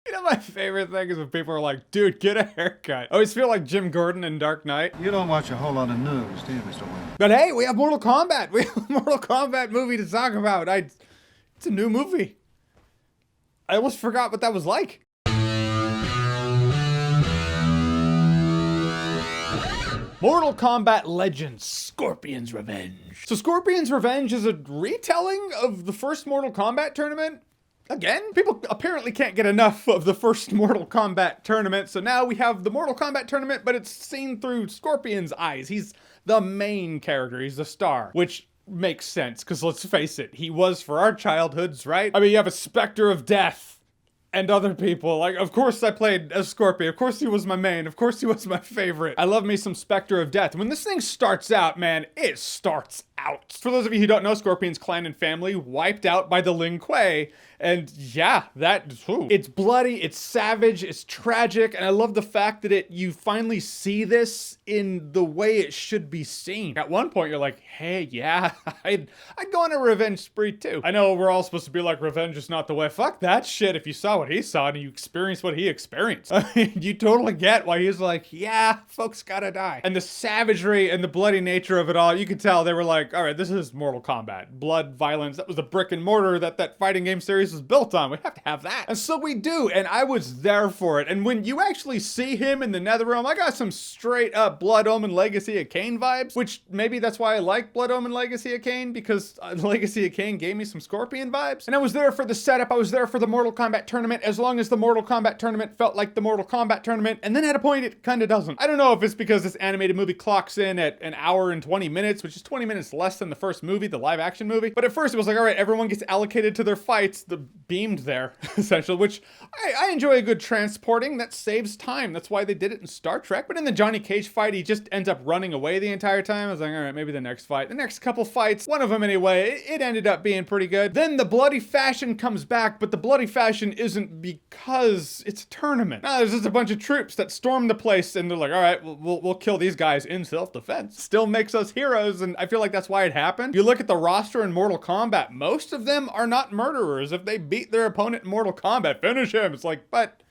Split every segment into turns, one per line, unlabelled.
You know, my favorite thing is when people are like, dude, get a haircut. I always feel like Jim Gordon in Dark Knight.
You don't watch a whole lot of news, do you, Mr. Wayne?
But hey, we have Mortal Kombat. We have a Mortal Kombat movie to talk about. It's a new movie. I almost forgot what that was like. Mortal Kombat Legends, Scorpion's Revenge. So Scorpion's Revenge is a retelling of the first Mortal Kombat tournament. Again, people apparently can't get enough of the first Mortal Kombat tournament, so now we have the Mortal Kombat tournament, but it's seen through Scorpion's eyes. He's the main character, he's the star, which makes sense, because let's face it, he was for our childhoods, right? I mean, you have a Spectre of Death and other people. Like, of course I played as Scorpion, of course he was my main, of course he was my favorite. I love me some Spectre of Death. When this thing starts out, man, it starts out. For those of you who don't know, Scorpion's clan and family wiped out by the Lin Kuei. And yeah, it's bloody, it's savage, it's tragic, and I love the fact that you finally see this in the way it should be seen. At one point, you're like, hey, yeah, I'd go on a revenge spree too. I know we're all supposed to be like, revenge is not the way. Fuck that shit if you saw what he saw and you experienced what he experienced. I mean, you totally get why he's like, yeah, folks gotta die. And the savagery and the bloody nature of it all, you could tell they were like, all right, this is Mortal Kombat. Blood, violence, that was the brick and mortar that fighting game series was built on. We have to have that. And so we do, and I was there for it. And when you actually see him in the Netherrealm, I got some straight up Blood Omen Legacy of Kain vibes, which maybe that's why I like Blood Omen Legacy of Kain, because Legacy of Kain gave me some Scorpion vibes. And I was there for the setup, I was there for the Mortal Kombat tournament, as long as the Mortal Kombat tournament felt like the Mortal Kombat tournament, and then at a point it kind of doesn't. I don't know if it's because this animated movie clocks in at an hour and 20 minutes, which is 20 minutes less than the first movie, the live action movie. But at first it was like, all right, everyone gets allocated to their fights, beamed there, essentially, which I enjoy a good transporting. That saves time. That's why they did it in Star Trek. But in the Johnny Cage fight, he just ends up running away the entire time. I was like, all right, maybe the next fight. The next couple fights, one of them anyway, it ended up being pretty good. Then the bloody fashion comes back, but the bloody fashion isn't because it's a tournament. No, there's just a bunch of troops that storm the place and they're like, all right, we'll kill these guys in self-defense. Still makes us heroes, and I feel like that's why it happened. If you look at the roster in Mortal Kombat, most of them are not murderers. If they beat their opponent in Mortal Kombat, finish him. It's like, but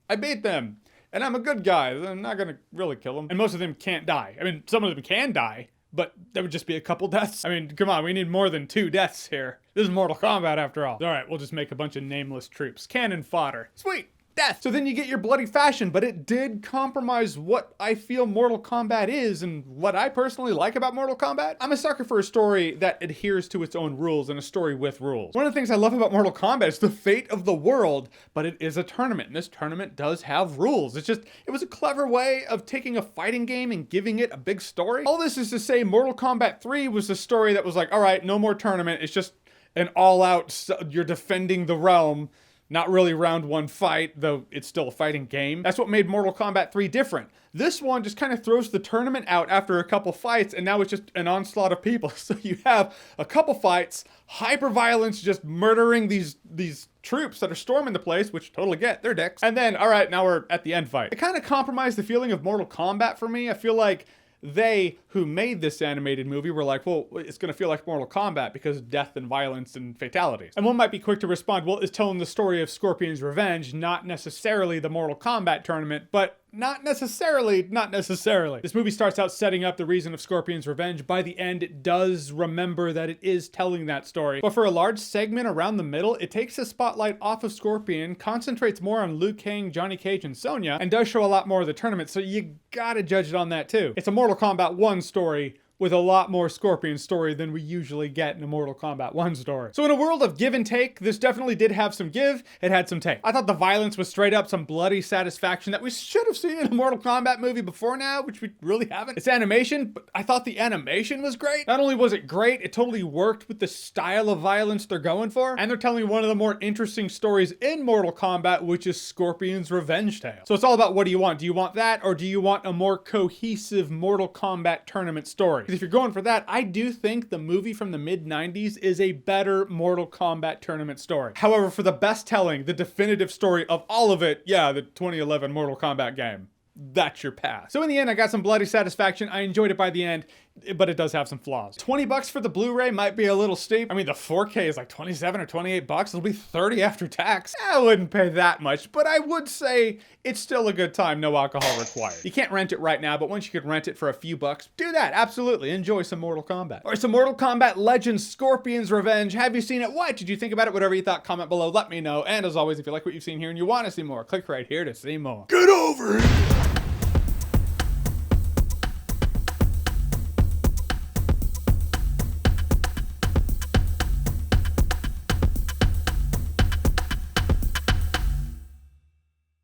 I beat them and I'm a good guy. I'm not gonna really kill them. And most of them can't die. I mean, some of them can die, but that would just be a couple deaths. I mean, come on, we need more than 2 deaths here. This is Mortal Kombat after all. All right, we'll just make a bunch of nameless troops. Cannon fodder. Sweet. Death. So then you get your bloody fashion, but it did compromise what I feel Mortal Kombat is and what I personally like about Mortal Kombat. I'm a sucker for a story that adheres to its own rules and a story with rules. One of the things I love about Mortal Kombat is the fate of the world, but it is a tournament, and this tournament does have rules. It was a clever way of taking a fighting game and giving it a big story. All this is to say Mortal Kombat 3 was a story that was like, all right, no more tournament. It's just an all-out, you're defending the realm. Not really round 1 fight, though it's still a fighting game. That's what made Mortal Kombat 3 different. This one just kind of throws the tournament out after a couple fights, and now it's just an onslaught of people. So you have a couple fights, hyper-violence, just murdering these troops that are storming the place, which totally get, they're dicks. And then, all right, now we're at the end fight. It kind of compromised the feeling of Mortal Kombat for me. I feel like they who made this animated movie were like, well, it's going to feel like Mortal Kombat because of death and violence and fatalities. And one might be quick to respond, well, it's telling the story of Scorpion's revenge, not necessarily the Mortal Kombat tournament, but not necessarily. This movie starts out setting up the reason of Scorpion's revenge. By the end, it does remember that it is telling that story. But for a large segment around the middle, it takes the spotlight off of Scorpion, concentrates more on Liu Kang, Johnny Cage, and Sonya, and does show a lot more of the tournament, so you gotta judge it on that too. It's a Mortal Kombat 1 story with a lot more Scorpion story than we usually get in a Mortal Kombat 1 story. So in a world of give and take, this definitely did have some give, it had some take. I thought the violence was straight up some bloody satisfaction that we should have seen in a Mortal Kombat movie before now, which we really haven't. It's animation, but I thought the animation was great. Not only was it great, it totally worked with the style of violence they're going for, and they're telling one of the more interesting stories in Mortal Kombat, which is Scorpion's revenge tale. So it's all about, what do you want? Do you want that, or do you want a more cohesive Mortal Kombat tournament story? Because if you're going for that, I do think the movie from the mid-90s is a better Mortal Kombat tournament story. However, for the best telling, the definitive story of all of it, yeah, the 2011 Mortal Kombat game. That's your pass. So in the end, I got some bloody satisfaction. I enjoyed it by the end. but it does have some flaws. 20 bucks for the Blu-ray might be a little steep. I mean, the 4K is like 27 or 28 bucks. It'll be 30 after tax. I wouldn't pay that much, but I would say it's still a good time, no alcohol required. You can't rent it right now, but once you could rent it for a few bucks, do that, absolutely. Enjoy some Mortal Kombat. All right, so Mortal Kombat Legends, Scorpion's Revenge. Have you seen it? What did you think about it? Whatever you thought, comment below, let me know. And as always, if you like what you've seen here and you want to see more, click right here to see more. Get over here!